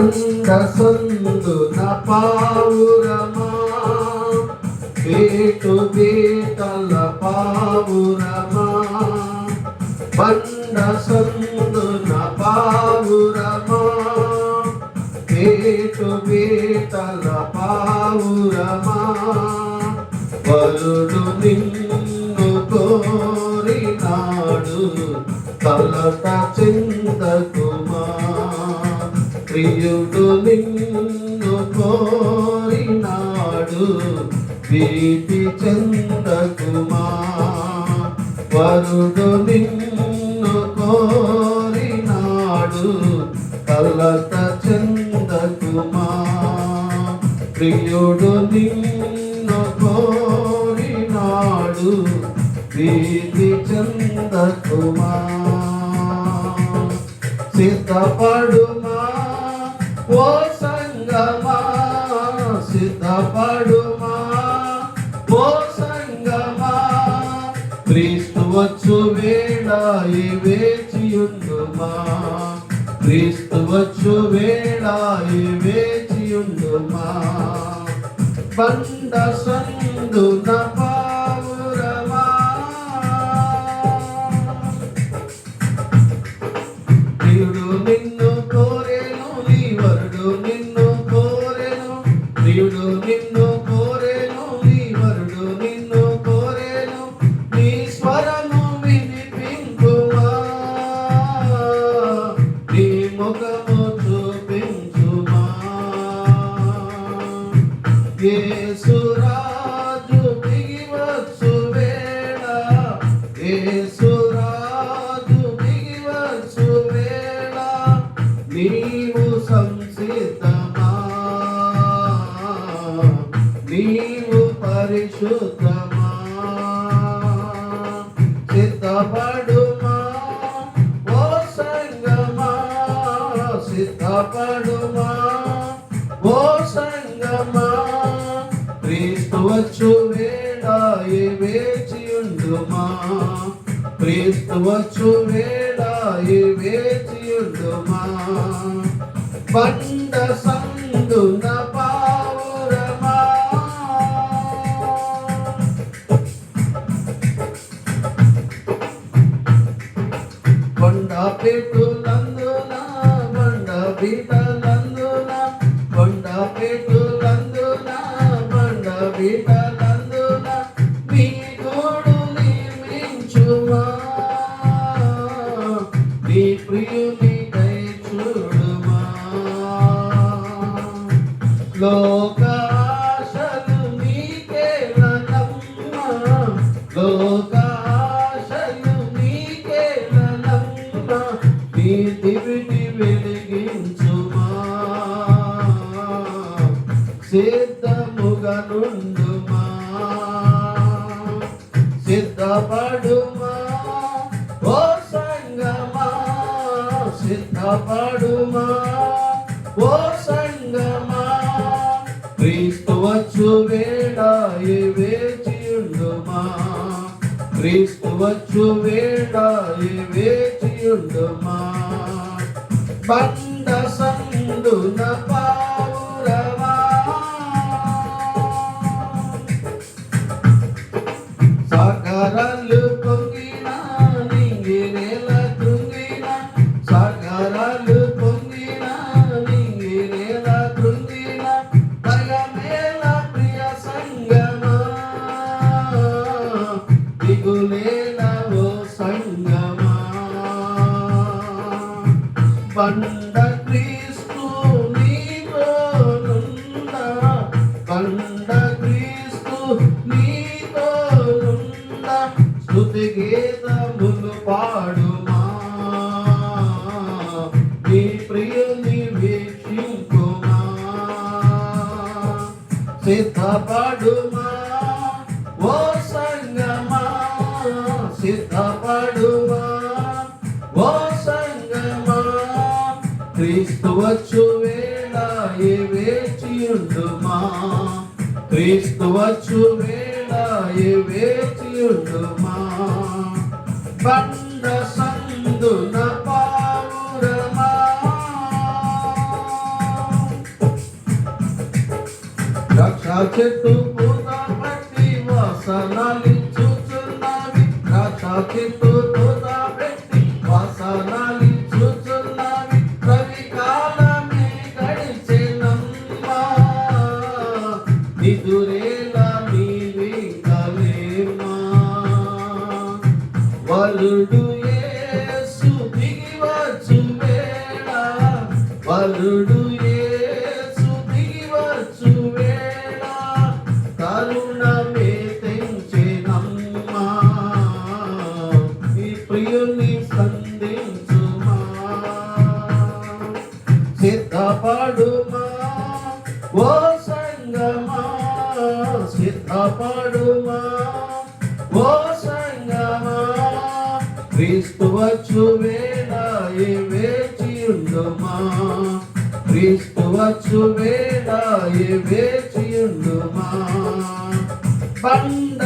బండ సందున పావురమా పేటు బీటల పావురమా బండ సందున పావురమా పేటు బీటల పావురమా వరుడు నిన్ను కోరినాడు కలత చిందకుమా ప్రియుడు నిన్ను కోరినాడు భీతి చెందకుమా వరుడు నిన్ను కోరినాడు కలత చెందకుమా ప్రియుడు నిన్ను కోరినాడు భీతి చెందకుమా సిద్ధపడుమా ఓ సంగమా సిద్ధపడుమా ఓ సంగమా క్రీస్తు వచ్చు వేళ వేచియుండుమా క్రీస్తు వచ్చు వేళ వేచియుండుమా బండ సందున పావురమా ప్రియుడు నిన్ను కోరెను నీ వరుడు నిన్ను కోరెను ప్రియుడు నిన్ను కోరెను నీ వరుడు నిన్ను కోరెను నీ స్వరము వినిపించుమా నీ ముఖము చూపించుమా యేసురాజు దిగివచ్చు వేళ యేసురాజు దిగివచ్చు వేళ నీవు సంసిద్ధమా నీవు పరిశుద్ధమా సిద్ధపడుమా ఓ సంగమా సిద్ధపడుమా ఓ సంగమా క్రీస్తు వచ్చు వేళ వేచియుండుమా క్రీస్తు వచ్చు వేళ వేచియుండుమా బండ సందున పావురమా కొండ పెట్టులందున బండ బీటలందున కొండ పెట్టులందున బండ బీటలందున నీ తోడు నిర్మించుమా నీ ప్రియుని దయ చూడుమా లోకాశలు నీకేలనమ్మా లోకాశలు నీకేలనమ్మా నీ దివిని వెలిగించుమా సిద్ధముగా నుండుమా సిద్ధపడుమా ఓ సంగమా సిద్ధపడుమా ఓ సంగమా క్రీస్తు వచ్చు వేళ వేచియుండుమా క్రీస్తు వచ్చు వేళ వేచియుండుమా బండ సందున పావురమా సాగరాలు పొంగిన నింగి నేల కృంగిన సాగరాలు పొంగిన నింగి నేల కృంగిన దయమేల ప్రియ సంగమా దిగులేల ఓ సంగమా బండ క్రీస్తు నీతోనున్నా బండ క్రీస్తు నీతోనున్నా స్తుతి గీతములు పాడుమా నీ ప్రియుని వీక్షించుమా సిద్ధపడుమా ఓ సంగమా సిద్ధపడుమా ఓ సంగమా క్రీస్తు వచ్చు వేళ వేచియుండుమా క్రీస్తు వచ్చు వేళ వేచియుండుమా బండ సందున పావురమా చెట్టు పూత పట్టి వాసనలిచ్చుచున్నవి, ద్రాక్ష చెట్టు పూత పెట్టి వాసనలిచ్చుచున్నవి, రవి కాలమే గడిచెనమ్మా, నిదురేలా నీవింకలేమా. వలుడు యేసు దిగివచ్చు వేళ, వలుడు యేసు దిగివచ్చు వేళ, కరుణమే తెంచెనమ్మా, ఈ ప్రియుని సంధించుమా. సిద్ధపడుమా ఓ సంగమా, సిద్ధపడుమా ఓ సంగమా, క్రీస్తు వచ్చు వేళ వేచియుండుమా, క్రీస్తు వచ్చు వేళ వేచియుండుమా. బండ